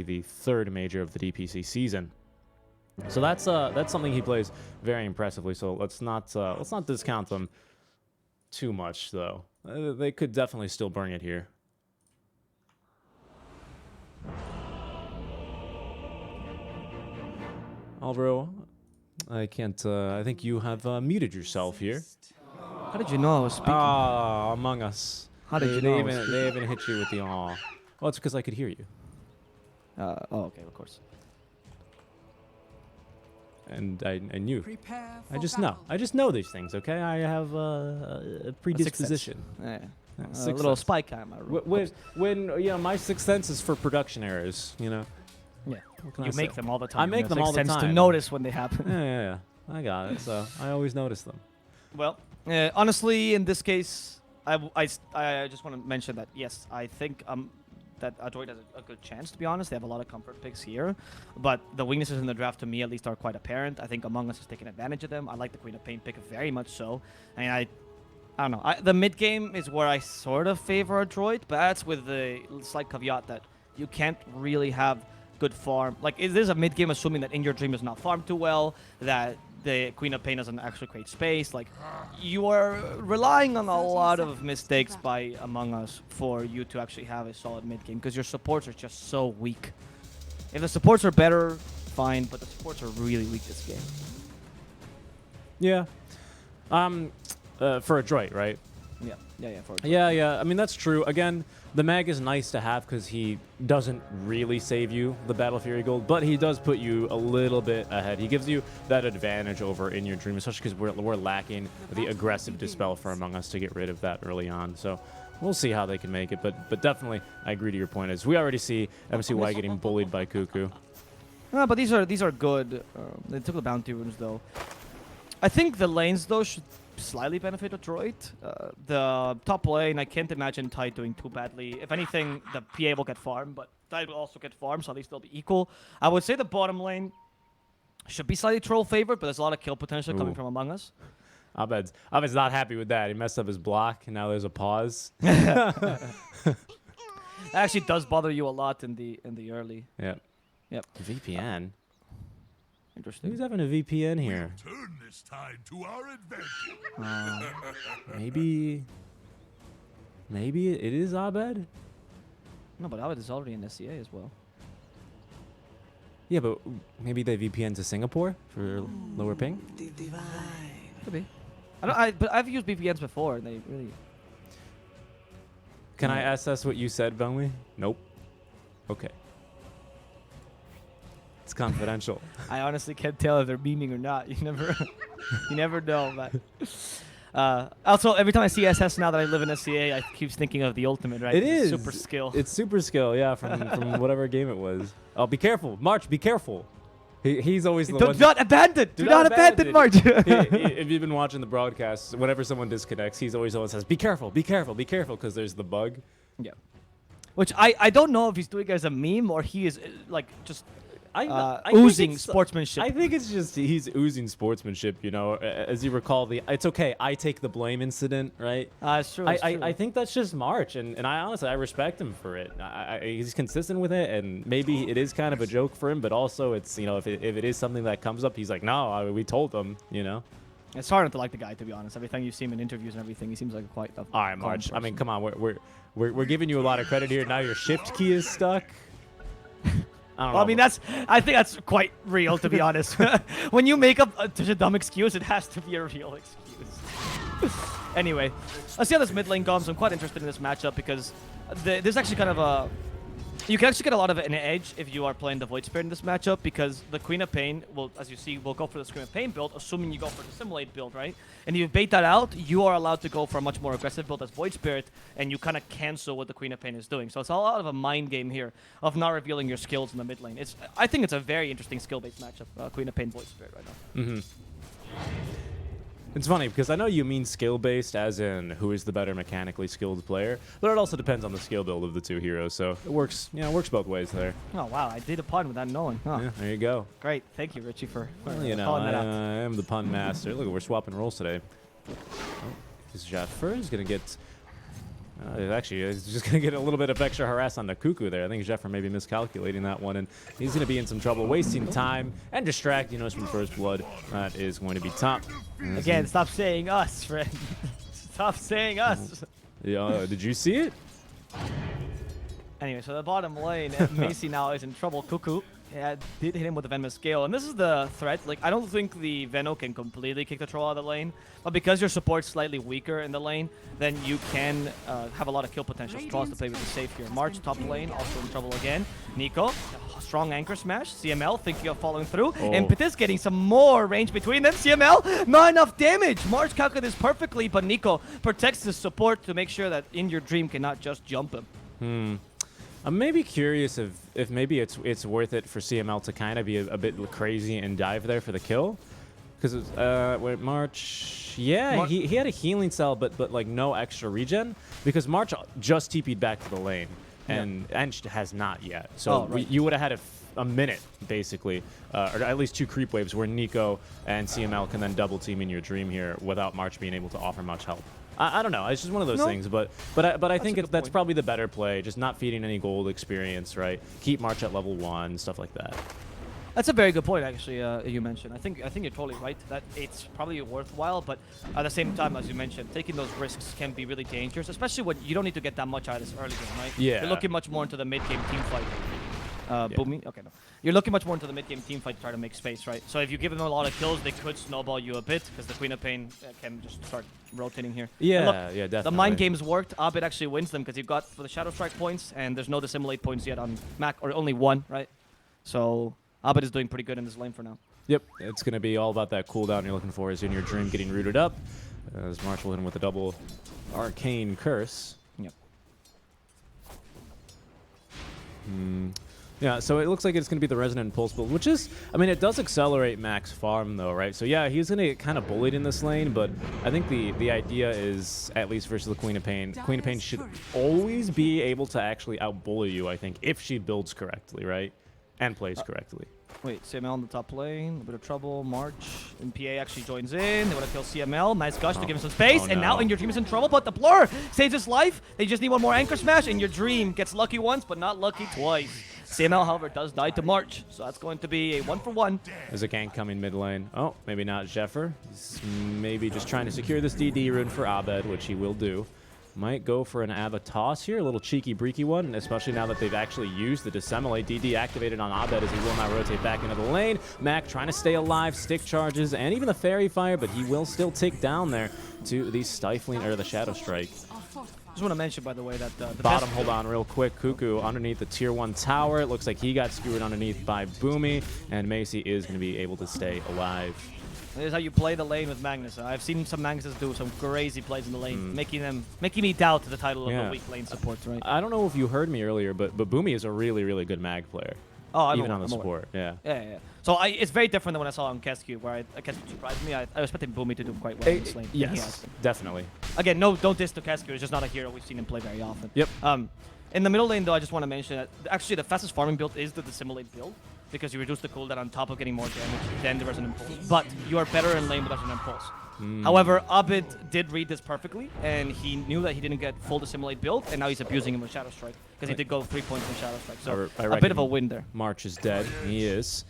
the third major of the DPC season. So that's something he plays very impressively. So let's not discount them too much, though. They could definitely still bring it here. Alvaro, I can't. I think you have muted yourself here. How did you know I was speaking? Ah, Among Us. How did you know? They even hit you with the aw. Well, it's because I could hear you. Oh, okay, of course. And I knew. I just know. I just know these things. Okay, I have a predisposition. Yeah. A Sixth little sense. spy cam. When you know, my sixth sense is for production errors. You know. Yeah. What can You I make say? them all the time. I make them all the Sense to time. notice when they happen. Yeah. I got it. So I always notice them. Well, honestly, in this case, I just want to mention that yes, I think that Adroit has a good chance. To be honest, they have a lot of comfort picks here, but the weaknesses in the draft to me at least are quite apparent. I think Among Us has taken advantage of them. I like the Queen of Pain pick very much so, and I don't know. The mid game is where I sort of favor Adroit, but that's with the slight caveat that you can't really have good farm. Like, it is a mid game assuming that In Your Dream is not farmed too well, that the Queen of Pain doesn't actually create space. Like, you are relying on a lot of mistakes by Among Us for you to actually have a solid mid game because your supports are just so weak. If the supports are better, fine, but the supports are really weak this game. Yeah. For Adroit, right? Yeah, for Adroit. Yeah. I mean, that's true. Again, the mag is nice to have because he doesn't really save you the Battle Fury Gold, but he does put you a little bit ahead. He gives you that advantage over In Your Dream, especially because we're lacking the aggressive Dispel for Among Us to get rid of that early on. So we'll see how they can make it, but definitely I agree to your point. As we already see MCY getting bullied by Cuckoo. No, but these are good. They took the bounty runes though. I think the lanes though should slightly benefit Adroit. The top lane, I can't imagine Tide doing too badly. If anything, the PA will get farmed, but Tide will also get farmed, so at least they'll be equal. I would say the bottom lane should be slightly troll favored, but there's a lot of kill potential coming from Among Us. Abed's not happy with that. He messed up his block, and now there's a pause. That actually does bother you a lot in the early. Yep. VPN. Interesting. Who's having a VPN here? Turn this time to our advantage. Maybe it is Abed? No, but Abed is already in SCA as well. Yeah, but maybe they VPN to Singapore for lower ping? Could be. But I've used VPNs before, and they really... Can I assess what you said, Bentley? Nope. Okay. It's confidential. I honestly can't tell if they're memeing or not. You never know, but... also, every time I see SS now that I live in SCA, I keep thinking of the ultimate, right? It is. Super skill. It's super skill, yeah, from whatever game it was. Oh, be careful. March, be careful. He's always the one. Do not abandon! Do not abandon, March! If you've been watching the broadcast, whenever someone disconnects, he's always the one that says, be careful, because there's the bug. Yeah. Which I don't know if he's doing it as a meme or he is, like, just... I oozing sportsmanship. I think it's just he's oozing sportsmanship, you know. As you recall, it's okay, I take the blame incident, right? It's true. I think that's just March, and I honestly, I respect him for it. He's consistent with it, and maybe it is kind of a joke for him, but also it's, you know, if it is something that comes up, he's like, no, we told them, you know. It's hard not to like the guy, to be honest. Every time you see him in interviews and everything, he seems like quite a all right, March. person. I mean, come on, we're giving you a lot of credit here. Now your shift key is stuck. I mean, I think that's quite real, to be honest. When you make up such a dumb excuse, it has to be a real excuse. Anyway, let's see how this mid lane comes. I'm quite interested in this matchup because there's actually kind of a... You can actually get a lot of an edge if you are playing the Void Spirit in this matchup because the Queen of Pain will, as you see, will go for the Scream of Pain build, assuming you go for the Simulate build, right? And if you bait that out, you are allowed to go for a much more aggressive build as Void Spirit, and you kind of cancel what the Queen of Pain is doing. So it's a lot of a mind game here of not revealing your skills in the mid lane. I think it's a very interesting skill-based matchup, Queen of Pain, Void Spirit right now. Mm-hmm. It's funny because I know you mean skill-based as in who is the better mechanically skilled player, but it also depends on the skill build of the two heroes, so it works, you know, it works both ways there. Oh, wow, I did a pun without knowing. Huh. Yeah, there you go. Great, thank you, Richie, for Well, you know, calling that out. I am the pun master. Look, we're swapping roles today. Oh, this Jaffer is going to get Actually, he's just going to get a little bit of extra harass on the Cuckoo there. I think Jeffrey may be miscalculating that one, and he's going to be in some trouble, wasting time and distracting us from first blood. That is going to be top. Again, stop saying us, friend. Stop saying us. Yeah, did you see it? Anyway, so the bottom lane, Macy now is in trouble. Cuckoo did hit him with the Venomous Scale, and this is the threat. Like, I don't think the Veno can completely kick the troll out of the lane, but because your support's slightly weaker in the lane, then you can have a lot of kill potential. Straws to play with the safe here. March top lane, also in trouble again. Nico, strong anchor smash. CML thinking of following through. Impetus getting some more range between them. CML, not enough damage. March calculated this perfectly, but Nico protects his support to make sure that In Your Dream cannot just jump him. I'm maybe curious if maybe it's worth it for CML to kind of be a bit crazy and dive there for the kill, because March, yeah, he had a healing cell, but like no extra regen, because March just TP'd back to the lane and has not yet. So you would have had a minute basically, or at least 2 creep waves where Nico and CML can then double team In Your Dream here without March being able to offer much help. I don't know. It's just one of those things, but I think that's probably the better play. Just not feeding any gold experience, right? Keep March at level 1, stuff like that. That's a very good point, actually. You mentioned. I think you're totally right that it's probably worthwhile, but at the same time, as you mentioned, taking those risks can be really dangerous, especially when you don't need to get that much out of this early game, right? Yeah. You're looking much more into the mid-game team fight. Boomy? Okay, no. You're looking much more into the mid-game team fight to try to make space, right? So if you give them a lot of kills, they could snowball you a bit, because the Queen of Pain can just start rotating here. Yeah, look, yeah, definitely. The mind games worked. Abed actually wins them, because you've got for the Shadow Strike points, and there's no Dissimulate points yet on Mac, or only 1, right? So Abed is doing pretty good in this lane for now. Yep, it's going to be all about that cooldown you're looking for is In Your Dream getting rooted up, as March will hit him with a double Arcane Curse. Yep. Yeah, so it looks like it's going to be the Resonant Pulse build, which is, I mean, it does accelerate Mac's farm, though, right? So, yeah, he's going to get kind of bullied in this lane, but I think the idea is, at least versus the Queen of Pain, Queen of Pain should always be able to actually out-bully you, I think, if she builds correctly, right? And plays correctly. Wait, CML on the top lane, a bit of trouble. March, MPA actually joins in. They want to kill CML. Nice Gush to give him some space. And now In Your Dream is in trouble, but the Blur saves his life. They just need one more Anchor Smash. In Your Dream gets lucky once, but not lucky twice. CML, however, does die to March, so that's going to be a 1-for-1. There's a gank coming mid lane. Oh, maybe not Jeffer. He's maybe just trying to secure this DD rune for Abed, which he will do. Might go for an Ava toss here, a little cheeky breaky one, especially now that they've actually used the Dissimulate. DD activated on Abed as he will now rotate back into the lane. Mac trying to stay alive, stick charges, and even the Fairy Fire, but he will still take down there to the Stifling, or the Shadow Strike. Just want to mention, by the way, that the bottom, hold on real quick. Cuckoo underneath the tier 1 tower. It looks like he got skewered underneath by Boomy, and Macy is going to be able to stay alive. This is how you play the lane with Magnus. I've seen some Magnuses do some crazy plays in the lane, making me doubt the title of the weak lane support, right? I don't know if you heard me earlier, but Boomy is a really, really good mag player. Oh, even on the support, yeah. So it's very different than when I saw on Kesku, where Kesku surprised me. I was expecting Boomy to do quite well in this lane. Yes, definitely. Again, don't diss to Kesku. It's just not a hero we've seen him play very often. Yep. In the middle lane, though, I just want to mention that actually the fastest farming build is the Dissimulate build, because you reduce the cooldown on top of getting more damage than the Resonant Pulse. But you are better in lane with Resonant Pulse. However, Abed did read this perfectly, and he knew that he didn't get full Dissimulate build, and now he's abusing him with Shadow Strike, because he did go 3 points in Shadow Strike. So a bit of a win there. March is dead. He is.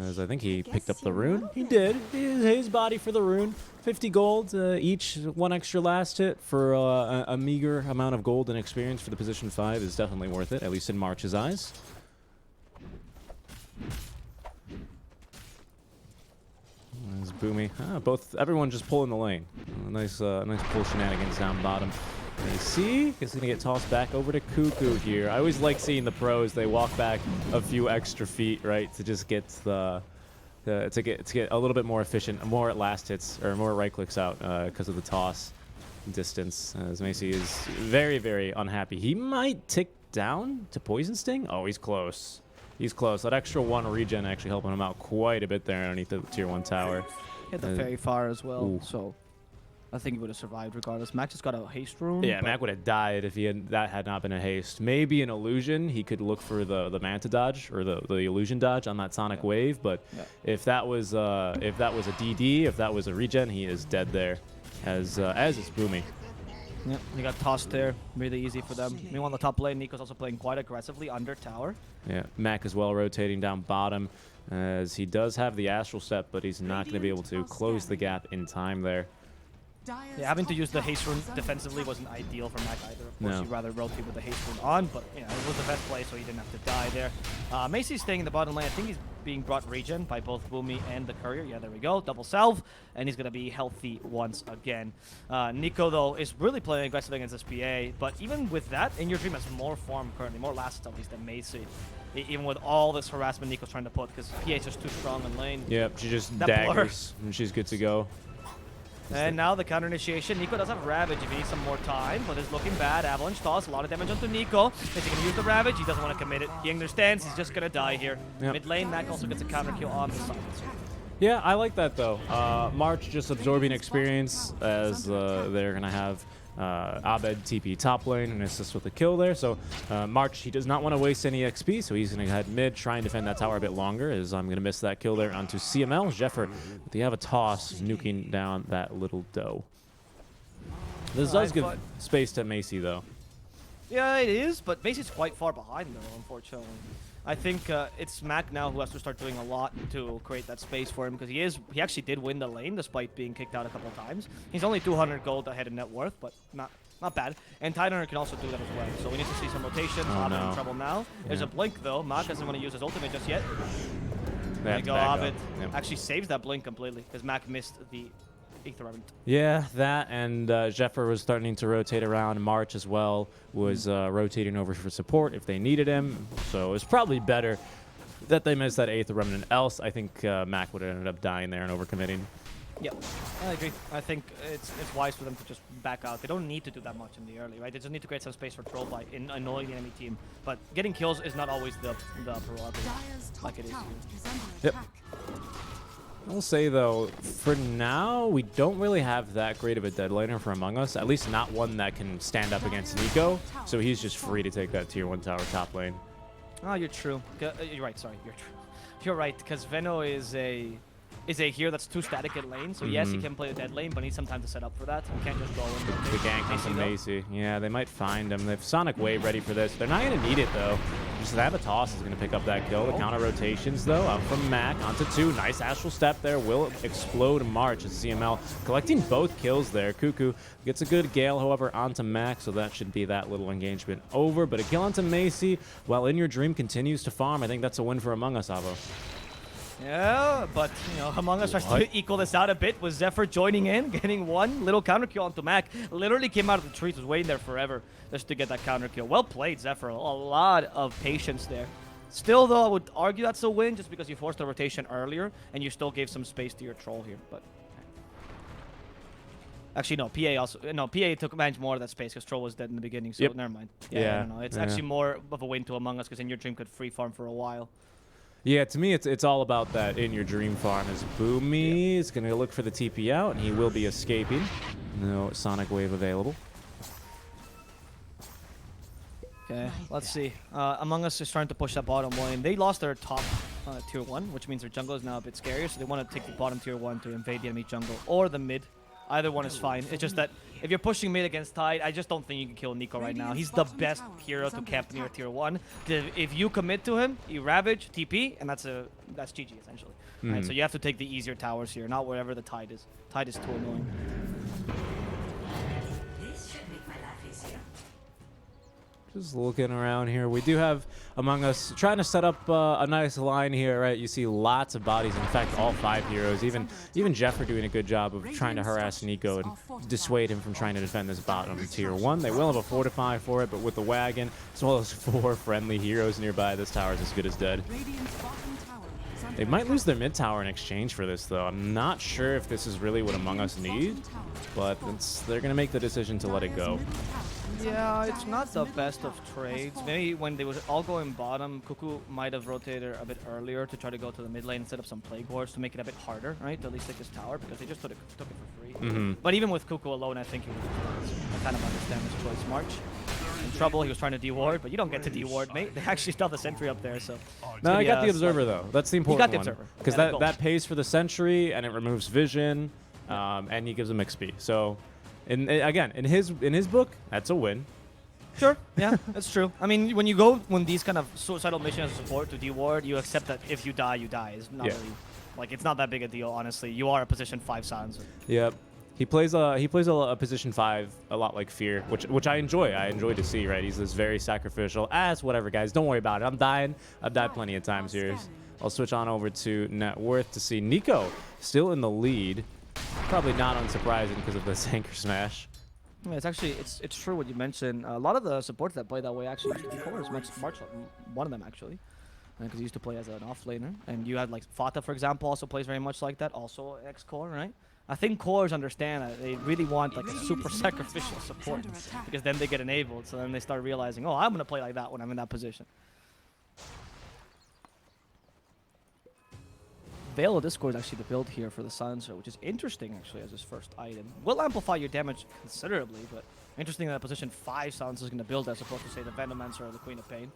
As I think he picked up the rune. He did. His body for the rune. 50 gold each. 1 extra last hit for a meager amount of gold and experience for the position 5 is definitely worth it, at least in March's eyes. There's Boomy. Everyone just pulling the lane. Nice pull shenanigans down bottom. AC is going to get tossed back over to Cuckoo here. I always like seeing the pros. They walk back a few extra feet, right, to just get to get a little bit more efficient, more at last hits or more right clicks out because of the toss distance. As Macy is very, very unhappy. He might tick down to Poison Sting. Oh, he's close. He's close. That extra 1 regen actually helping him out quite a bit there underneath the tier 1 tower. Hit the Fairy Fire as well, so I think he would have survived regardless. Mac just got a haste rune. Yeah, Mac would have died if that had not been a haste. Maybe an illusion. He could look for the Manta dodge or the illusion dodge on that Sonic Wave. But if that was a DD, if that was a regen, he is dead there. As is Boomy. Yeah, they got tossed there. Really easy for them. Meanwhile, on the top lane, Nico's also playing quite aggressively under tower. Yeah, Mac as well rotating down bottom as he does have the Astral Step, but he's not going to be able to close the gap in time there. Yeah, having to use the haste rune defensively wasn't ideal for Mac either. Of course, No. you'd rather rotate with the haste rune on, but you know, it was the best play, so he didn't have to die there. Macy's staying in the bottom lane. I think he's being brought regen by both Boomy and the Courier. Yeah, there we go. Double salve, and he's going to be healthy once again. Nico, though, is really playing aggressive against this PA, but even with that, In Your Dream has more farm currently, more last at least than Macy. Even with all this harassment Nico's trying to put, because PA is just too strong in lane. Yep, she just That blur. daggers, and she's good to go. And now the counter initiation. Nico does have Ravage if he needs some more time, but it's looking bad. Avalanche toss, a lot of damage onto Nico. Is he going to use the Ravage? He doesn't want to commit it. He understands he's just going to die here. Yep. Mid lane, Mac also gets a counter kill on the side. Yeah, I like that though. March just absorbing experience as they're going to have Abed TP top lane and assist with the kill there. So March, he does not want to waste any XP, so he's going to head mid, try and defend that tower a bit longer, as I'm going to miss that kill there onto CML. Jeffer, they have a toss, nuking down that little doe. This does give space to Macy though. Yeah, it is, but Macy's quite far behind though, unfortunately. I think it's Mac now who has to start doing a lot to create that space for him, because he actually did win the lane despite being kicked out a couple of times. He's only 200 gold ahead in net worth, but not bad. And Tidehunter can also do that as well. So we need to see some rotations. Oh, Abed no. in trouble now. There's Yeah. a blink though. Mac doesn't want to use his ultimate just yet. They There have you to go, back up. Abed. Yep. Actually saves that blink completely because Mac missed the Aether Remnant. Yeah, that and Jeffer was starting to rotate around. March as well was rotating over for support if they needed him. So it's probably better that they missed that Aether Remnant. Else, I think Mac would have ended up dying there and overcommitting. Yep, I agree. I think it's wise for them to just back out. They don't need to do that much in the early, right? They just need to create some space for troll by annoying the enemy team. But getting kills is not always the prerogative like it is here. Yep. I'll say though, for now, we don't really have that great of a dead laner for Among Us. At least not one that can stand up against Nico. So he's just free to take that tier 1 tower top lane. Oh, you're true. You're right. Sorry, you're true. You're right, because Veno is a hero that's too static at lane. So yes, he can play a dead lane, but needs some time to set up for that. He can't just go in. The gank onto Macy. Yeah, they might find him. They have Sonic Wave ready for this. They're not going to need it, though. Just have a toss is going to pick up that kill. The counter rotations, though, out from Mac onto 2. Nice Astral Step there. Will explode March as CML collecting both kills there. Cuckoo gets a good Gale, however, onto Mac, so that should be that little engagement over. But a kill onto Macy while In Your Dream continues to farm. I think that's a win for Among Us, Avo. Yeah, but you know, Among Us tries to equal this out a bit with Zephyr joining in, getting one little counter kill onto Mac. Literally came out of the trees, was waiting there forever just to get that counter kill. Well played, Zephyr. A lot of patience there. Still, though, I would argue that's a win just because you forced the rotation earlier and you still gave some space to your troll here. But actually, no. PA took advantage more of that space because troll was dead in the beginning. So never mind. Yeah, I don't know. It's actually more of a win to Among Us because In Your Dream could free farm for a while. Yeah, to me, it's all about that In Your Dream farm. As Boomy is going to look for the TP out, and he will be escaping. No Sonic Wave available. Okay, let's see. Among Us is trying to push that bottom lane. They lost their top tier 1, which means their jungle is now a bit scarier, so they want to take the bottom tier 1 to invade the enemy jungle, or the mid. Either one is fine. It's just that if you're pushing mid against Tide, I just don't think you can kill Nico right now. He's the best hero to camp near tier 1. If you commit to him, you Ravage, TP, and that's GG essentially. Right, so you have to take the easier towers here, not wherever the Tide is. Tide is too annoying. Just looking around here. We do have Among Us trying to set up a nice line here, right? You see lots of bodies. In fact, all 5 heroes. Even Jeff are doing a good job of trying to harass Nico and dissuade him from trying to defend this bottom tier 1. They will have a fortify for it, but with the wagon, as well as 4 friendly heroes nearby, this tower is as good as dead. They might lose their mid tower in exchange for this, though. I'm not sure if this is really what Among Us need, but they're going to make the decision to let it go. Yeah, it's not the best of trades. Maybe when they were all going bottom, Cuckoo might have rotated a bit earlier to try to go to the mid lane and set up some plague wards to make it a bit harder, right? To at least take this tower because they just took it for free. But even with Cuckoo alone, I think he was I kind of understand his choice. March in trouble. He was trying to deward, but you don't get to deward, mate. They actually still have the sentry up there, so. No, I got the observer though. That's the important one. Observer because that pays for the sentry and it removes vision, and he gives him XP. So And again, in his book, that's a win. Sure, yeah, that's true. I mean, when these kind of suicidal missions as a support to D-Ward, you accept that if you die, you die. It's not really, like, it's not that big a deal, honestly. You are a position 5 silencer. Yep. He plays a position 5 a lot like Fear, which I enjoy. I enjoy to see, right? He's this very sacrificial. It's whatever, guys. Don't worry about it. I'm dying. I've died plenty of times here. I'll switch on over to Net Worth to see Nico still in the lead. Probably not unsurprising because of this anchor smash. Yeah, it's true what you mentioned. A lot of the supports that play that way actually used to be cores. March, one of them actually, because he used to play as an offlaner. And you had like Fata, for example, also plays very much like that, also ex-core, right? I think cores understand that they really want like a super sacrificial support because then they get enabled. So then they start realizing, oh, I'm gonna play like that when I'm in that position. Veil of Discord is actually the build here for the Silencer, which is interesting actually as his first item. Will amplify your damage considerably, but interesting that position 5 Silencer is going to build as opposed to say the Venomancer or the Queen of Pain.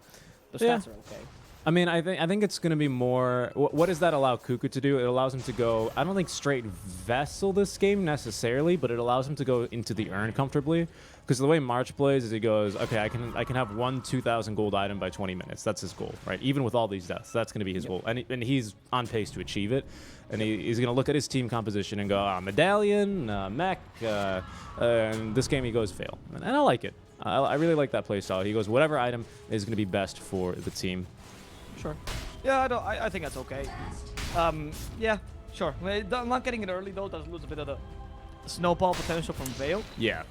The stats are okay. I mean, I think it's going to be more... What does that allow Cuckoo to do? It allows him to go... I don't think straight Vessel this game necessarily, but it allows him to go into the urn comfortably. Because the way March plays is he goes, okay, I can have one 2,000 gold item by 20 minutes. That's his goal, right? Even with all these deaths, that's going to be his goal. And he's on pace to achieve it. And he's going to look at his team composition and go, Medallion, Mech, and this game he goes Fail. And I like it. I really like that playstyle. He goes, whatever item is going to be best for the team. Sure. Yeah, I think that's okay. Yeah, sure. Not getting it early, though, does lose a bit of the snowball potential from Veil. Yeah.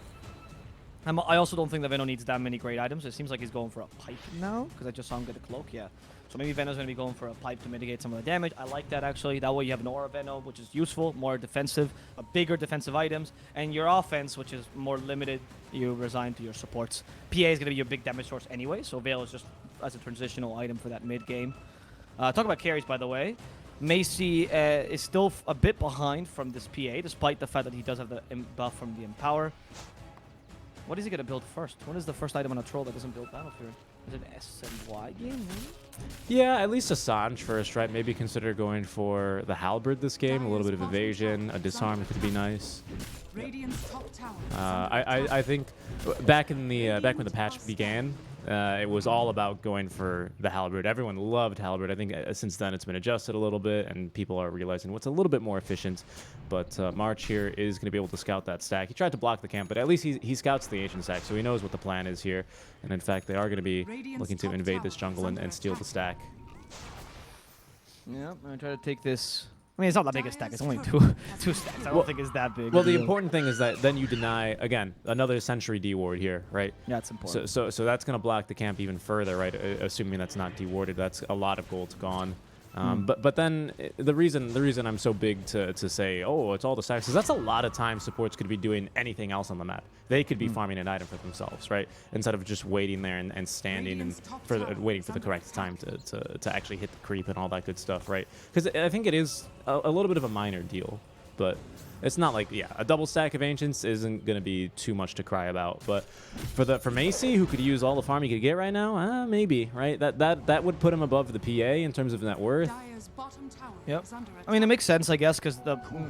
I also don't think that Veno needs that many great items. It seems like he's going for a pipe now, because I just saw him get a cloak, yeah. So maybe Veno's going to be going for a pipe to mitigate some of the damage. I like that, actually. That way you have an Aura Veno, which is useful, more defensive, bigger defensive items. And your offense, which is more limited, you resign to your supports. PA is going to be your big damage source anyway, so Veil is just as a transitional item for that mid-game. Talk about carries, by the way. Macy is still a bit behind from this PA, despite the fact that he does have the buff from the Empower. What is he going to build first? What is the first item on a troll that doesn't build Battle Fury? Is it an S and Y game, maybe? Yeah, at least a Sanj first, right? Maybe consider going for the Halberd this game. A little bit of evasion, a disarm could be nice. I think back when the patch began, it was all about going for the Halberd. Everyone loved Halberd. I think since then it's been adjusted a little bit, and people are realizing what's a little bit more efficient. But March here is going to be able to scout that stack. He tried to block the camp, but at least he scouts the ancient stack, so he knows what the plan is here. And in fact, they are going to be looking to invade this jungle and steal the stack. Yeah, I'm going to try to take this. I mean, it's not that big a stack. It's only two stacks. I don't think it's that big. Well, the important thing is that then you deny, again, another Sentry D-ward here, right? Yeah, it's important. So that's going to block the camp even further, right? Assuming that's not D-warded. That's a lot of gold gone. But then the reason I'm so big to say, oh, it's all the stacks, is that's a lot of times supports could be doing anything else on the map. They could be farming an item for themselves, right? Instead of just waiting there and standing and waiting for the correct time to actually hit the creep and all that good stuff, right? Because I think it is a little bit of a minor deal, but it's not like, yeah, a double stack of Ancients isn't going to be too much to cry about. But for Macy, who could use all the farm he could get right now, maybe, right? That would put him above the PA in terms of net worth. Yep. I mean, it makes sense, I guess, because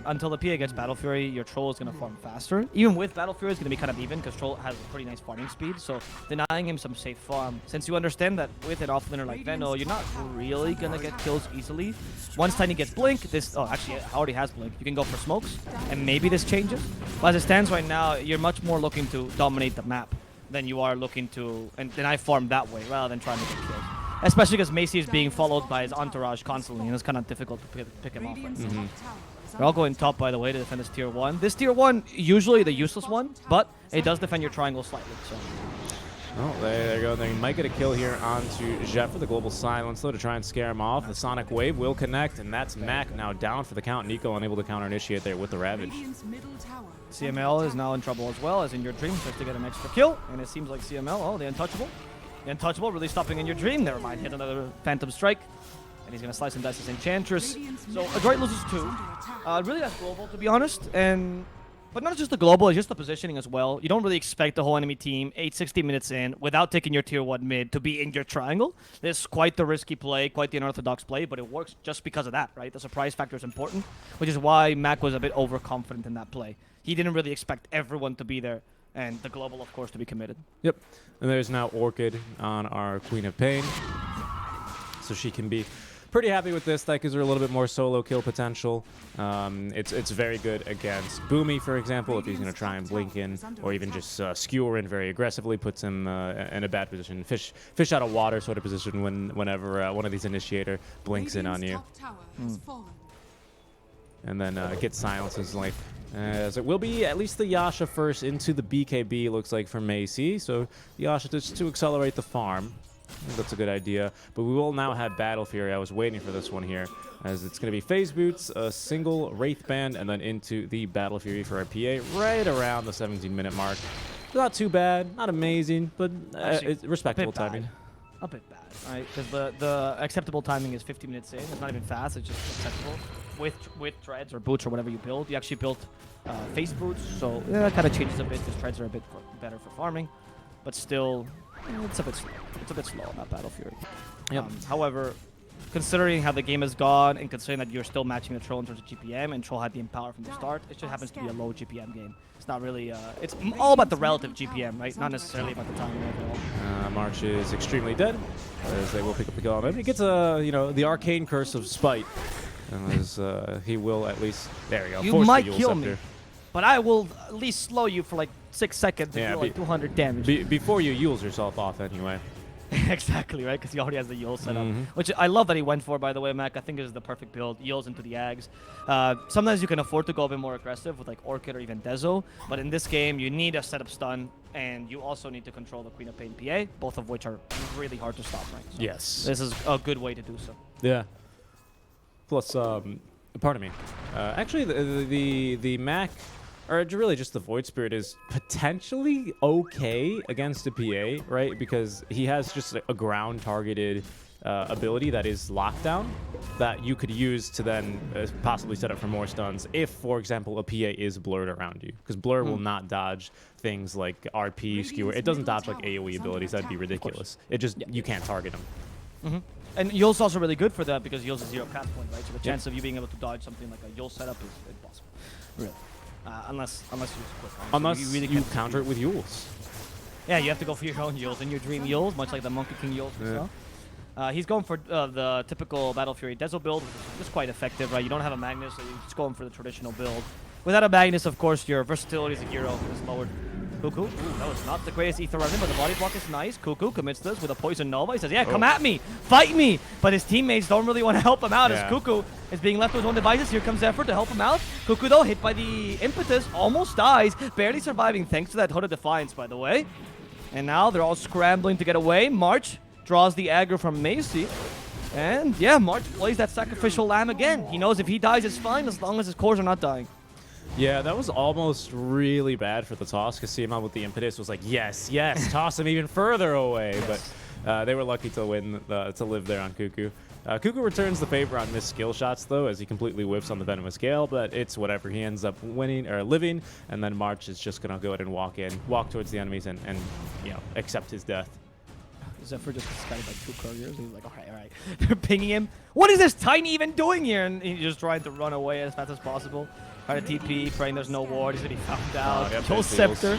until the PA gets Battle Fury, your Troll is going to farm faster. Even with Battle Fury, it's going to be kind of even, because Troll has a pretty nice farming speed, so denying him some safe farm. Since you understand that with an offlaner like Veno, you're not really going to get kills easily. Once Tiny gets Blink, this... Oh, actually, it already has Blink. You can go for smokes, and maybe this changes. But as it stands right now, you're much more looking to dominate the map than you are looking to... And then I farm that way, rather than trying to get kills. Especially because Macy is being followed by his entourage constantly, and it's kind of difficult to pick him off. Right? They're all going top, by the way, to defend this tier 1. This tier 1, usually the useless one, but it does defend your triangle slightly. So. Oh, there you go. They might get a kill here onto Jet for the Global Silence, though, to try and scare him off. The Sonic Wave will connect, and that's Mac now down for the count. Nico unable to counter-initiate there with the Ravage. CML is now in trouble as well, as in your dream, tries to get an extra kill, and it seems like CML, oh, the Untouchable. The Untouchable really stopping in your dream. Never mind, hit another Phantom Strike. And he's going to slice and dice his Enchantress. So Adroit loses 2. Really that's global, to be honest. And But not just the global, it's just the positioning as well. You don't really expect the whole enemy team, 60 minutes in, without taking your tier 1 mid, to be in your triangle. This is quite the risky play, quite the unorthodox play, but it works just because of that, right? The surprise factor is important, which is why Mac was a bit overconfident in that play. He didn't really expect everyone to be there, and the global, of course, to be committed. Yep. And there's now Orchid on our Queen of Pain. So she can be pretty happy with this. That gives her a little bit more solo kill potential. It's very good against Boomy, for example, if he's going to try and blink in, or even just skewer in very aggressively, puts him in a bad position. Fish out of water sort of position whenever one of these initiator blinks in on you. And then gets silence his life. As it will be at least the Yasha first into the BKB, looks like, for Macy. So Yasha just to accelerate the farm. I think that's a good idea. But we will now have Battle Fury. I was waiting for this one here, as it's going to be Phase Boots, a single Wraith Band, and then into the Battle Fury for our PA right around the 17-minute mark. Not too bad, not amazing, but it's respectable timing. A bit bad, right? Because the acceptable timing is 50 minutes in. It's not even fast, it's just acceptable. With treads or boots or whatever you build. You actually built face boots, so yeah, that kind of changes a bit because treads are a bit better for farming. But still, it's a bit slow. It's a bit slow on that Battle Fury. Yep. However, considering how the game has gone and considering that you're still matching the Troll in terms of GPM and Troll had the Empower from the start, it just happens to be a low GPM game. It's not really, it's all about the relative GPM, right? Not necessarily about the timing overall. March is extremely dead, as they will pick up the kill on him. He gets the Arcane Curse of Spite. As he will at least, there we go. You might kill me, but I will at least slow you for like 6 seconds and do like 200 damage. Before you Yules yourself off anyway. Exactly, right? Because he already has the Yule set up. Which I love that he went for, by the way, Mac. I think it is the perfect build. Yules into the Ags. Sometimes you can afford to go a bit more aggressive with like Orchid or even Dezo. But in this game, you need a setup stun. And you also need to control the Queen of Pain PA. Both of which are really hard to stop, right? So yes. This is a good way to do so. Yeah. Plus, pardon me. Actually, the Mac, or really just the Void Spirit, is potentially okay against a PA, right? Because he has just a ground-targeted ability that is Lockdown that you could use to then possibly set up for more stuns if, for example, a PA is blurred around you. Because Blur will not dodge things like RP, Skewer. It doesn't dodge like AoE abilities. That'd be ridiculous. It just, you can't target him. And Yule's also really good for that because Yule's a 0 cast point, right? So the chance of you being able to dodge something like a Yule setup is impossible. Really. Unless you use a quick counter. Unless so you, really you counter it with Yules. Yeah, you have to go for your own Yules and your dream Yules, much like the Monkey King Yules and stuff. He's going for the typical Battle Fury Dezo build, which is quite effective, right? You don't have a Magnus, so you're just going for the traditional build. Without a Magnus, of course, your versatility as a hero is lowered. Cuckoo. Ooh, that was not the greatest ether running, but the body block is nice. Cuckoo commits this with a Poison Nova. He says, yeah, come at me. Fight me. But his teammates don't really want to help him out as Cuckoo is being left with his own devices. Here comes effort to help him out. Cuckoo, though, hit by the impetus, almost dies. Barely surviving thanks to that Hood of Defiance, by the way. And now they're all scrambling to get away. March draws the aggro from Macy. And, yeah, March plays that sacrificial lamb again. He knows if he dies, it's fine as long as his cores are not dying. Yeah, that was almost really bad for the toss because CML with the impetus was like, yes, toss him even further away. Yes. But they were lucky to win, to live there on Cuckoo. Cuckoo returns the favor on missed skill shots, though, as he completely whiffs on the Venomous Gale, but it's whatever. He ends up winning or living, and then March is just going to go ahead and walk towards the enemies and accept his death. Zephyr just scattered like 2 couriers. He's like, all right. They're pinging him. What is this Tiny even doing here? And he's just trying to run away as fast as possible. Try to TP, praying there's no ward. He's going to be found out. Kill Scepter.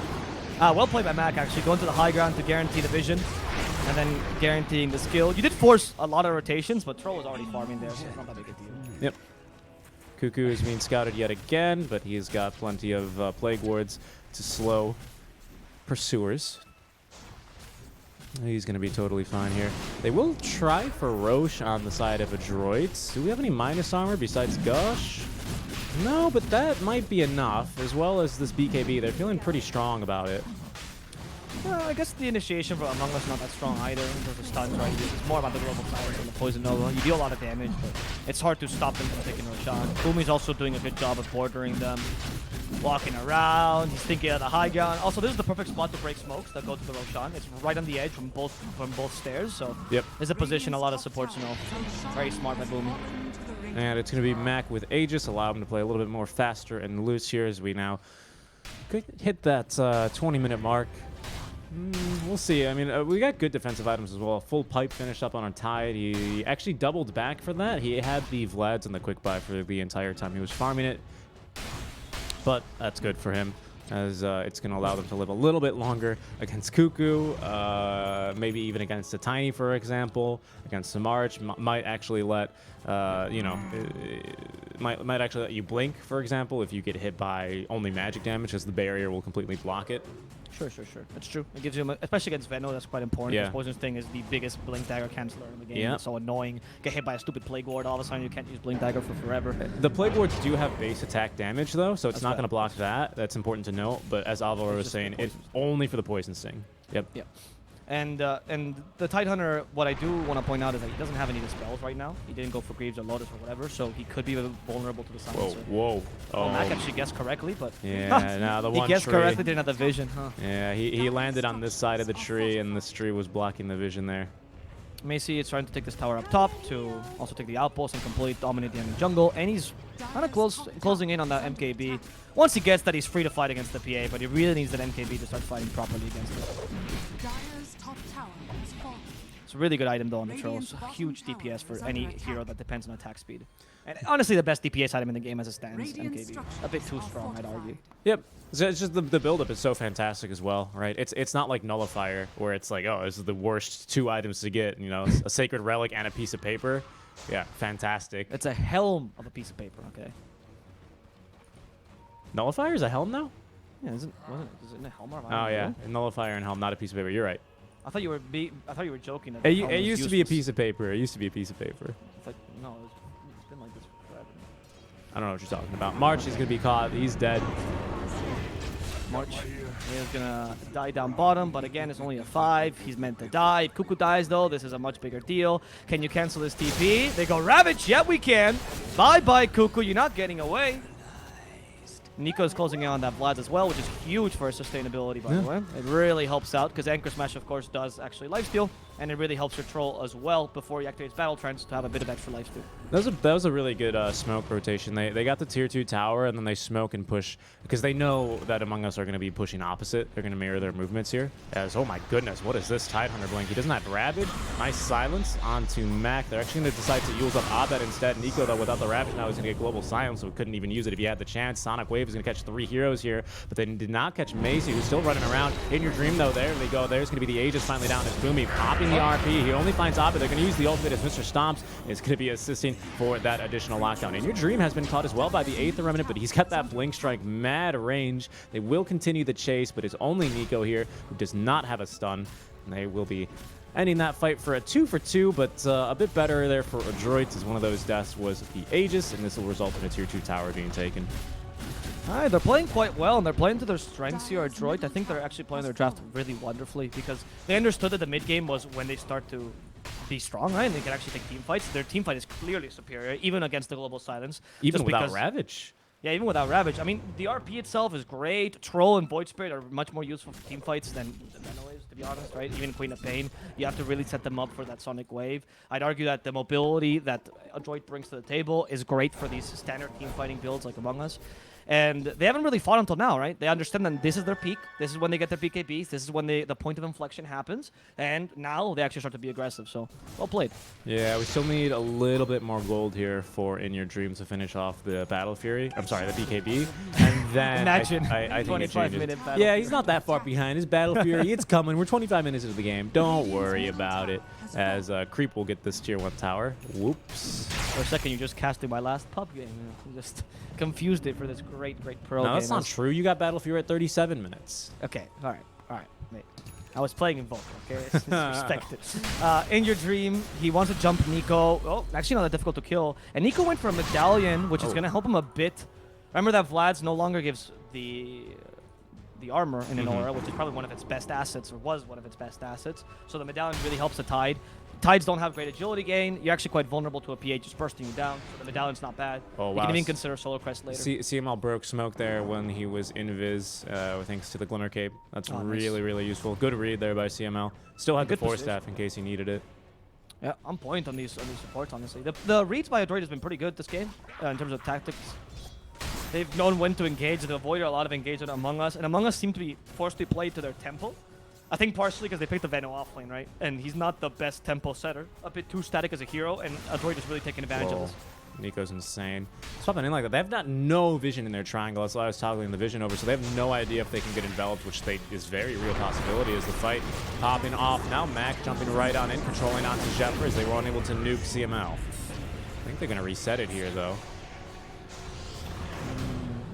Well played by Mac, actually. Going to the high ground to guarantee the vision. And then guaranteeing the skill. You did force a lot of rotations, but Troll was already farming there, so it's not that big a deal. Yep. Cuckoo is being scouted yet again, but he's got plenty of Plague Wards to slow pursuers. He's going to be totally fine here. They will try for Roche on the side of Adroit. Do we have any minus armor besides Gush? No, but that might be enough, as well as this BKB. They're feeling pretty strong about it. I guess the initiation for Among Us not that strong either in terms of stuns, right? It's more about the global silence and the Poison Nova. You deal a lot of damage, but it's hard to stop them from taking Roshan. Fumi's also doing a good job of bordering them. Walking around, he's thinking of the high ground. Also, this is the perfect spot to break smokes that go to the Roshan. It's right on the edge from both stairs, so there's a position a lot of supports know. Very smart by Boomy. And it's going to be Mac with Aegis, allow him to play a little bit more faster and loose here as we now could hit that 20-minute mark. We'll see. I mean, we got good defensive items as well. Full pipe finished up on a Tide. He actually doubled back for that. He had the Vlads and the quick buy for the entire time he was farming it. But that's good for him, as it's going to allow them to live a little bit longer against Cuckoo, maybe even against the Tiny, for example, against the March. Might actually let, you know, might actually let you blink, for example, if you get hit by only magic damage, as the barrier will completely block it. Sure. That's true. It gives you, especially against Venno, that's quite important. Yeah. Because Poison's thing is the biggest Blink Dagger canceller in the game. Yeah. It's so annoying. Get hit by a stupid Plague Ward, all of a sudden you can't use Blink Dagger for forever. The Plague Wards do have base attack damage, though, so it's That's not right. going to block that. That's important to note. But as Alvaro was just saying, the it's poison only for the Poison Sting. Yep. Yeah. And the Tidehunter, what I do want to point out is that he doesn't have any dispels right now. He didn't go for Greaves or Lotus or whatever, so he could be vulnerable to the silencer. Whoa. Well, Mac actually guessed correctly, but Yeah, no, the he one guessed tree. correctly, didn't have the vision, huh? Yeah, he landed on this side of the tree, and this tree was blocking the vision there. Macy is trying to take this tower up top to also take the outpost and completely dominate the enemy jungle, and he's kind of closing in on that MKB. Once he gets that, he's free to fight against the PA, but he really needs that MKB to start fighting properly against it. Dire's top tower has fallen. It's a really good item though on the Trolls. Huge DPS for any hero that depends on attack speed. And honestly, the best DPS item in the game as it stands, MKB. A bit too strong, I'd argue. Yep. So it's just the build-up is so fantastic as well, right? It's not like Nullifier, where it's like, oh, this is the worst 2 items to get, you know, a Sacred Relic and a piece of paper. Yeah, fantastic. It's a helm of a piece of paper, okay? Nullifier is a helm now? Yeah, isn't it a helm or Oh, yeah. A Nullifier and helm, not a piece of paper. You're right. I thought you were joking. That It the helm was used to be a useless. piece of paper. It used to be a piece of paper. It's like, no, it's been like this forever. I don't know what you're talking about. March is going to be caught. He's dead. March is gonna die down bottom, but again, it's only a 5. He's meant to die. If Cuckoo dies, though, this is a much bigger deal. Can you cancel this TP? They go Ravage. Yeah, we can. Bye-bye, Cuckoo. You're not getting away. Nico's closing in on that Vlad as well, which is huge for his sustainability, by the way. It really helps out, because Anchor Smash, of course, does actually lifesteal, and it really helps your troll as well before he activates Battle Trance to have a bit of extra lifesteal. That was a really good smoke rotation. They got the tier 2 tower, and then they smoke and push, because they know that Among Us are going to be pushing opposite. They're going to mirror their movements here. As, oh my goodness, what is this Tidehunter blink? He doesn't have Ravage. Nice silence onto Mac. They're actually going to decide to use up Abed instead. Nico, though, without the Ravage now, he's going to get Global Silence, so he couldn't even use it if he had the chance. Sonic Wave is going to catch 3 heroes here, but they did not catch Macy, who's still running around. In your dream, though, there they go. There's going to be the Aegis finally down. It's Boomy popping the RP. He only finds Abed. They're going to use the ultimate as Mr. Stomps is going to be assisting for that additional lockdown. And your dream has been caught as well by the Aether Remnant, but he's got that Blink Strike mad range. They will continue the chase, but it's only Nico here who does not have a stun. And they will be ending that fight for a 2-for-2, but a bit better there for Adroit, as one of those deaths was the Aegis, and this will result in a tier 2 tower being taken. Alright, they're playing quite well, and they're playing to their strengths here. Adroit, I think they're actually playing their draft really wonderfully, because they understood that the mid game was when they start to be strong, right? And they can actually take team fights. Their team fight is clearly superior, even against the Global Silence. Even just without because- Ravage. Yeah, even without Ravage. I mean, the RP itself is great. Troll and Void Spirit are much more useful for team fights than Venno is, to be honest, right? Even Queen of Pain, you have to really set them up for that Sonic Wave. I'd argue that the mobility that Adroit brings to the table is great for these standard team fighting builds like Among Us. And they haven't really fought until now, right? They understand that this is their peak. This is when they get their PKBs. This is when the point of inflection happens. And now they actually start to be aggressive. So, well played. Yeah, we still need a little bit more gold here for In Your Dreams to finish off the Battle Fury. I'm sorry, the BKB. And then Imagine I think it 25-minute changes. Battle Yeah, he's not that far behind. His Battle Fury, it's coming. We're 25 minutes into the game. Don't worry about it. As Creep will get this tier 1 tower. Whoops. For a second, you just casted my last pub game. You just confused it for this great pro game. No, that's not true. You got Battle Fury at 37 minutes. Okay, all right, mate. I was playing in Volk, okay? Respect it. In your dream, he wants to jump Nico. Oh, actually not that difficult to kill. And Nico went for a medallion, which is going to help him a bit. Remember that Vlad's no longer gives the armor in an aura, which is probably one of its best assets, or was one of its best assets. So the medallion really helps the Tide. Tides don't have great agility gain. You're actually quite vulnerable to a PH just bursting you down, so the medallion's not bad. Oh, You wow. can even consider Solar Crest later. CML broke smoke there when he was invis, thanks to the Glimmer Cape. That's Oh, nice. really useful. Good read there by CML. Still had the Good Force position. Staff in case he needed it. Yeah, on point on these supports, honestly. The reads by Adroit has been pretty good this game in terms of tactics. They've known when to engage. They've avoided a lot of engagement Among Us. And Among Us seem to be forced to be played to their tempo. I think partially because they picked the Venom off lane, right? And he's not the best tempo setter. A bit too static as a hero, and Adroit is really taking advantage of this. Nico's insane. Swapping in like that. They have no vision in their triangle. That's why I was toggling the vision over. So they have no idea if they can get enveloped, which is very real possibility as the fight popping off. Now Mac jumping right on in, controlling onto Jeffers. They were unable to nuke CML. I think they're going to reset it here, though.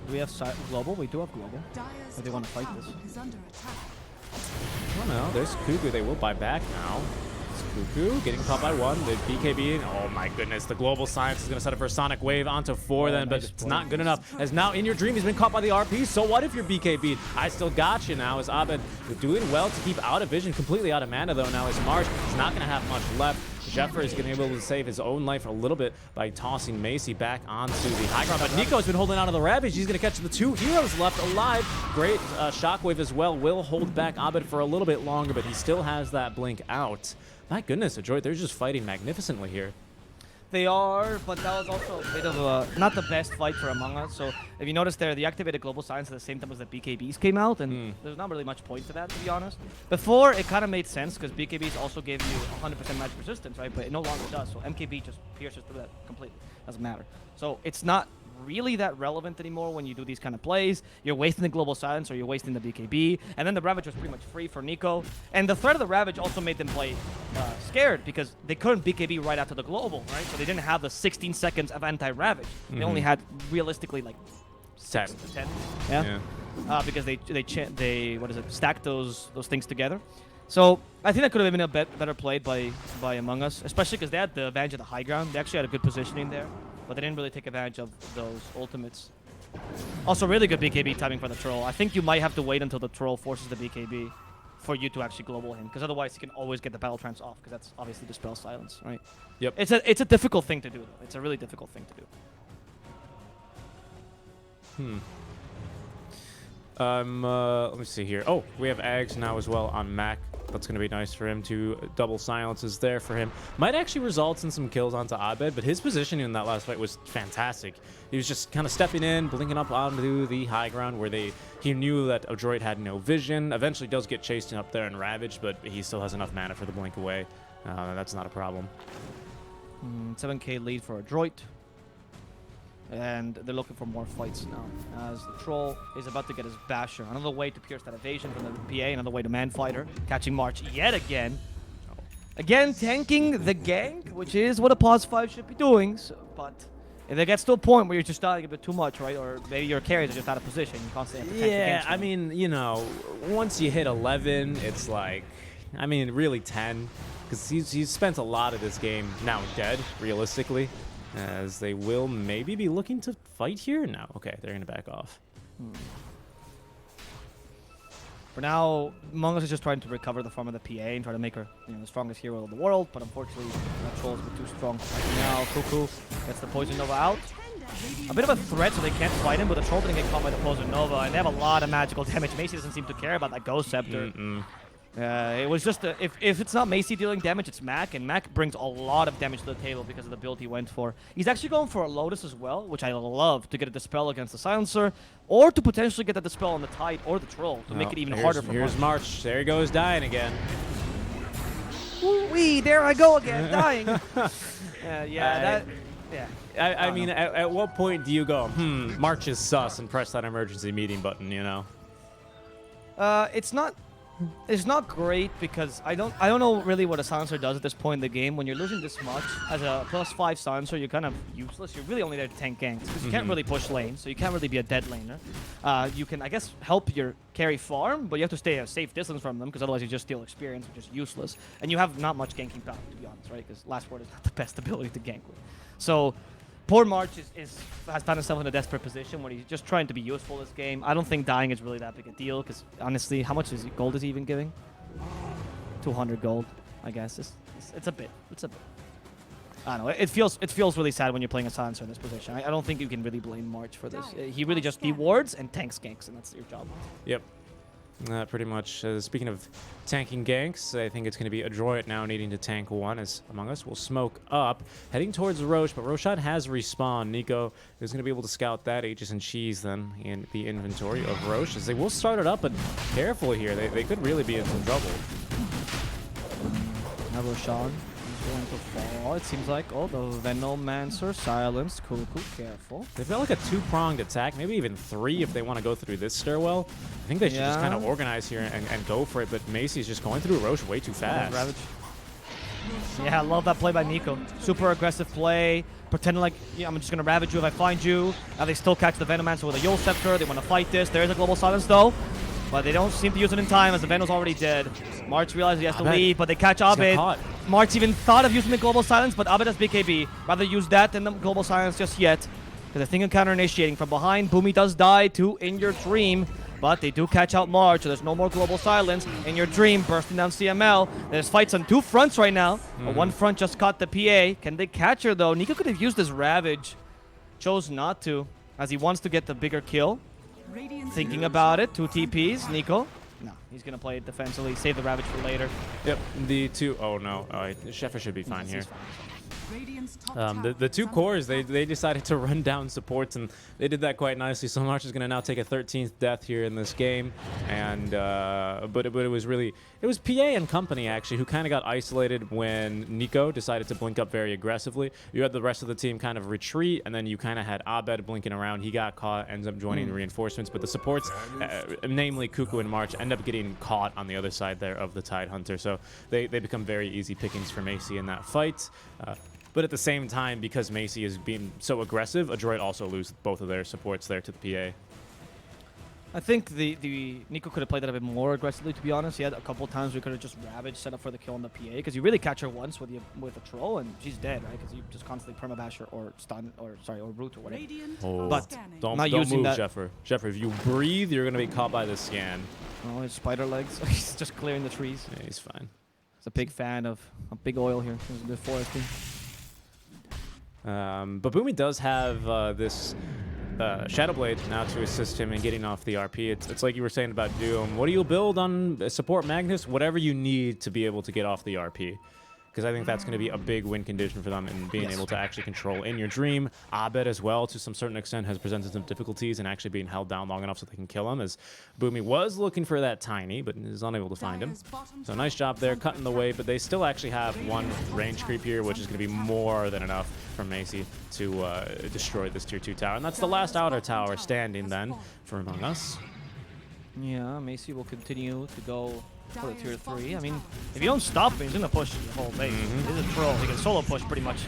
Do we have global? We do have global. But they want to fight this. Oh no, there's Cuckoo. They will buy back now. It's Cuckoo getting caught by one. The BKB. Oh my goodness. The global science is going to set up for a Sonic Wave onto 4 then, but it's not good enough. As now in your dream, he's been caught by the RP. So what if you're BKB'd? I still got you now as Abed doing well to keep out of vision. Completely out of mana though now as Marsh is not going to have much left. Jeffer is going to be able to save his own life a little bit by tossing Macy back onto the high ground. But Nico's been holding on to the Ravage. He's going to catch the 2 heroes left alive. Great Shockwave as well. Will hold back Abed for a little bit longer, but he still has that blink out. My goodness, Adroit, they're just fighting magnificently here. They are, but that was also a bit of a, not the best fight for Among Us. So if you notice there, the activated global science at the same time as the BKBs came out, and there's not really much point to that, to be honest. Before, it kind of made sense because BKBs also gave you 100% magic resistance, right? But it no longer does. So MKB just pierces through that completely. Doesn't matter. So it's not really that relevant anymore when you do these kind of plays. You're wasting the global silence or you're wasting the BKB, and then the Ravage was pretty much free for Nico. And the threat of the Ravage also made them play scared because they couldn't BKB right after the global, right? So they didn't have the 16 seconds of anti-Ravage. They only had realistically like 6 to 10. Yeah. Because they what is it, stacked those things together. So I think that could have been a better played by Among Us, especially because they had the advantage of the high ground. They actually had a good positioning there, but they didn't really take advantage of those ultimates. Also, really good BKB timing for the troll. I think you might have to wait until the troll forces the BKB for you to actually global him, because otherwise you can always get the battle trance off, because that's obviously Dispel Silence, right? Yep. It's a difficult thing to do, though. It's a really difficult thing to do. Let me see here. Oh, we have Ags now as well on Mac. That's going to be nice for him. 2 double silences there for him. Might actually result in some kills onto Abed, but his positioning in that last fight was fantastic. He was just kind of stepping in, blinking up onto the high ground where he knew that Adroit had no vision. Eventually does get chased up there and ravaged, but he still has enough mana for the blink away. That's not a problem. 7k lead for Adroit. And they're looking for more fights now, as the troll is about to get his basher. Another way to pierce that evasion from the PA, another way to man-fighter, catching March yet again. Again, tanking the gank, which is what a pause 5 should be doing. So, but if it gets to a point where you're just dying a bit too much, right, or maybe your carries are just out of position, you constantly have to tank against them. I mean, you know, once you hit 11, it's like, I mean, really 10, because he's spent a lot of this game now dead, realistically. As they will maybe be looking to fight here? No. Okay, they're going to back off. For now, Among Us is just trying to recover the form of the PA and try to make her the strongest hero in the world, but unfortunately, that troll is a bit too strong. Right now, Cuckoo gets the Poison Nova out. A bit of a threat, so they can't fight him, but the troll didn't get caught by the Poison Nova, and they have a lot of magical damage. Macy doesn't seem to care about that Ghost Scepter. It was just if it's not Macy dealing damage, it's Mac, and Mac brings a lot of damage to the table because of the build he went for. He's actually going for a Lotus as well, which I love, to get a Dispel against the Silencer, or to potentially get the Dispel on the Tide or the Troll to make it even harder for Here's March. There he goes, dying again. Wee, there I go again, dying. I mean, at what point do you go, March is sus, and press that emergency meeting button, you know? It's not great because I don't know really what a silencer does at this point in the game. When you're losing this much as a +5 silencer, you're kind of useless. You're really only there to tank ganks because you can't really push lane, so you can't really be a dead laner. You can, I guess, help your carry farm, but you have to stay a safe distance from them because otherwise you just steal experience, which is useless. And you have not much ganking power, to be honest, right? Because Last Word is not the best ability to gank with. So poor March has found himself in a desperate position where he's just trying to be useful this game. I don't think dying is really that big a deal because, honestly, how much gold is he even giving? 200 gold, I guess. It's a bit. I don't know. It feels really sad when you're playing a silencer in this position. I don't think you can really blame March for this. He really just dewards and tanks ganks, and that's your job. Yep. Pretty much. Speaking of tanking ganks, I think it's going to be Adroit now needing to tank one as Among Us will smoke up, heading towards Roche, but Roshan has respawned. Nico is going to be able to scout that H's and Cheese then in the inventory of Roche as they will start it up, but careful here. They could really be in some trouble. Now Roshan is going to fall. It seems like, oh, the Venomancer silenced. Cuckoo, careful. They've got like a two-pronged attack, maybe even three if they want to go through this stairwell. I think they should just kind of organize here and go for it, but Macy's just going through Roche way too fast. Ravage. Yeah, I love that play by Nico. Super aggressive play. Pretending like, yeah, I'm just going to Ravage you if I find you. Now they still catch the Venomancer with a Yule Scepter. They want to fight this. There is a Global Silence though, but they don't seem to use it in time as the Venom's already dead. March realizes he has to leave, but they catch Abed. March even thought of using the Global Silence, but Abed has BKB. Rather use that than the Global Silence just yet, because they're thinking counter initiating from behind. Boomy does die to In Your Dream, but they do catch out March, so there's no more Global Silence. In Your Dream bursting down CML. There's fights on two fronts right now, but one front just caught the PA. Can they catch her though? Nico could have used his Ravage, chose not to, as he wants to get the bigger kill. Thinking about it, 2 TPs, Nico. No, he's going to play it defensively, save the Ravage for later. Yep, the two, oh no, Sheffer should be fine here. The two cores, they decided to run down supports, and they did that quite nicely. So March is going to now take a 13th death here in this game, and but it was PA and company actually who kind of got isolated when Nico decided to blink up very aggressively. You had the rest of the team kind of retreat, and then you kind of had Abed blinking around. He got caught, ends up joining the reinforcements, but the supports, namely Cuckoo and March, end up getting caught on the other side there of the Tidehunter. So they become very easy pickings for Macy in that fight. But at the same time, because Macy is being so aggressive, Adroit also lose both of their supports there to the PA. I think the Nico could have played that a bit more aggressively, to be honest. He had a couple of times we could have just Ravage set up for the kill on the PA, because you really catch her once with a troll, and she's dead, right? Because you just constantly permabash her or stun, or root or whatever. Oh, but don't not move, using that. Sheffer. Sheffer, if you breathe, you're going to be caught by the scan. Oh, his spider legs. He's just clearing the trees. Yeah, he's fine. He's a big fan of big oil here. He's a good foresting. But Boomy does have this Shadow Blade now to assist him in getting off the RP. It's like you were saying about Doom. What do you build on support Magnus? Whatever you need to be able to get off the RP. Because I think that's going to be a big win condition for them in being able to actually control In Your Dream. Abed as well, to some certain extent, has presented some difficulties in actually being held down long enough so they can kill him, as Boomy was looking for that Tiny, but is unable to find him. So nice job there, cutting the way, but they still actually have one range creep here, which is going to be more than enough from Macy to destroy this tier 2 tower. And that's the last outer tower standing then for Among Us. Yeah, Macy will continue to go for the tier 3. I mean, if you don't stop him, he's going to push the whole base. He's a troll. He can solo push pretty much.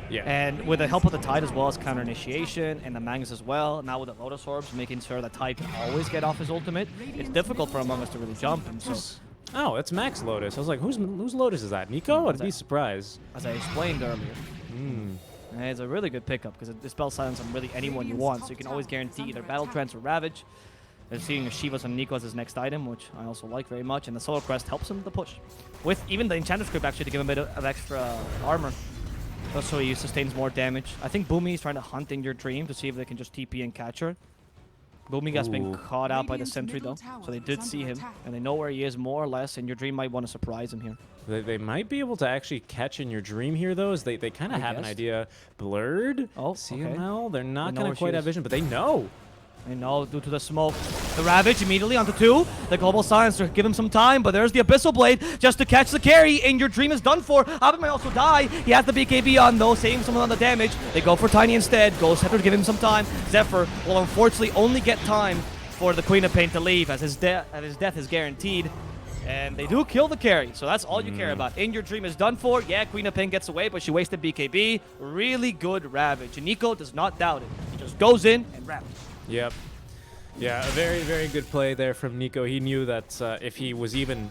Yeah. And with the help of the Tide as well as counter initiation and the Magnus as well, now with the Lotus Orbs, making sure that Tide can always get off his ultimate, it's difficult for Among Us to really jump him. So, oh, it's Max Lotus. I was like, whose Lotus is that? Nico? I'd be surprised. As I explained earlier. And it's a really good pickup because it dispels silence on really anyone you want, so you can always guarantee either Battle Trance or Ravage. They're seeing Shivas and Nico as his next item, which I also like very much, and the Solar Crest helps him to push. With even the Enchanted Script actually to give him a bit of extra armor, so he sustains more damage. I think Boomy is trying to hunt In Your Dream to see if they can just TP and catch her. Boomy has been caught out by the sentry though, so they did see him, and they know where he is more or less, and Your Dream might want to surprise him here. They might be able to actually catch In Your Dream here, though, as they kind of have an idea. Blurred? Oh, CML? okay. They're not going to quite have vision, but they know. I know, due to the smoke. The Ravage immediately onto 2. The Global Silencer, give him some time, but there's the Abyssal Blade just to catch the carry. In Your Dream is done for. Abed might also die. He has the BKB on, though, saving someone on the damage. They go for Tiny instead. Ghost Scepter to give him some time. Zephyr will unfortunately only get time for the Queen of Pain to leave, as his death is guaranteed. And they do kill the carry, so that's all you care about. In Your Dream is done for. Yeah, Queen of Pain gets away, but she wasted BKB. Really good Ravage. And Nico does not doubt it. He just goes in and Ravages. Yep. Yeah, a very, very good play there from Nico. He knew that if he even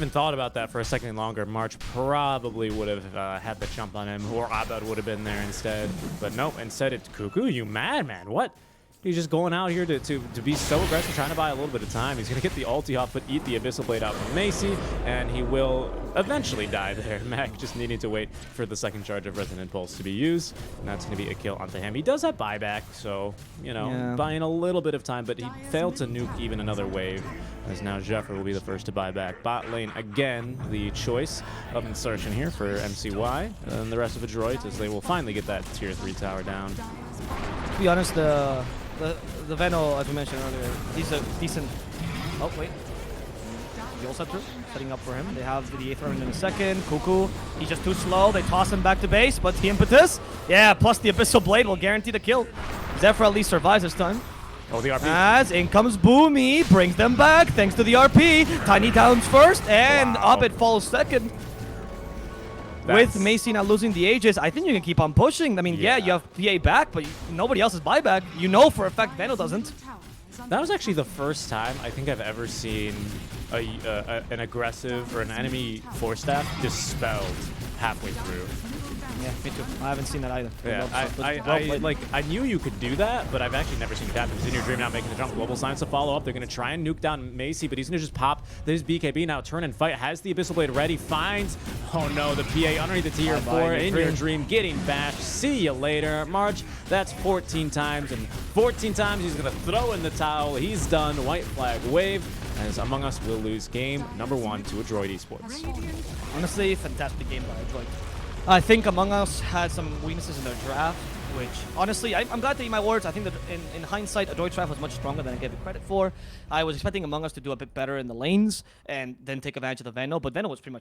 thought about that for a second longer, March probably would have had the jump on him, or Abed would have been there instead. But no, instead it's Cuckoo. You mad, man? What? He's just going out here to be so aggressive, trying to buy a little bit of time. He's going to get the ulti off, but eat the Abyssal Blade out from Macy, and he will eventually die there. Mac just needing to wait for the second charge of Resonant Pulse to be used, and that's going to be a kill onto him. He does have buyback, so, you know, buying a little bit of time, but he failed to nuke even another wave, as now Jeffrey will be the first to buy back. Bot lane, again, the choice of insertion here for MCY, and the rest of Adroit, as they will finally get that tier 3 tower down. To be honest, the Veno, as we mentioned earlier, he's a decent... Oh, wait. Dual Scepter setting up for him. They have the Aether in a second. Cuckoo, he's just too slow. They toss him back to base, but the impetus, yeah, plus the Abyssal Blade will guarantee the kill. Zephyr at least survives this time. Oh, the RP. As in comes Boomy, brings them back thanks to the RP. Tiny downs first, and Abed follows second. With Macy not losing the Aegis, I think you can keep on pushing. I mean, yeah, you have PA back, but nobody else is buyback. You know for a fact Veno doesn't. That was actually the first time I think I've ever seen an aggressive or an enemy force staff dispelled halfway through. Yeah, me too. I haven't seen that either. Yeah, I knew you could do that, but I've actually never seen it happen. He's in your dream now making the jump. Global Science to follow up. They're going to try and nuke down Macy, but he's going to just pop this BKB now, turn and fight. Has the Abyssal Blade ready, finds, oh no, the PA underneath the tier 4 in your dream, getting bashed. See you later. March, that's 14 times, and 14 times he's going to throw in the towel. He's done. White flag wave, as Among Us will lose game number 1 to Adroit Esports. Honestly, fantastic game by Adroit. I think Among Us had some weaknesses in their draft, which, honestly, I'm glad to eat my words. I think that in hindsight, Adroit's draft was much stronger than I gave it credit for. I was expecting Among Us to do a bit better in the lanes and then take advantage of the Veno, but Veno was pretty much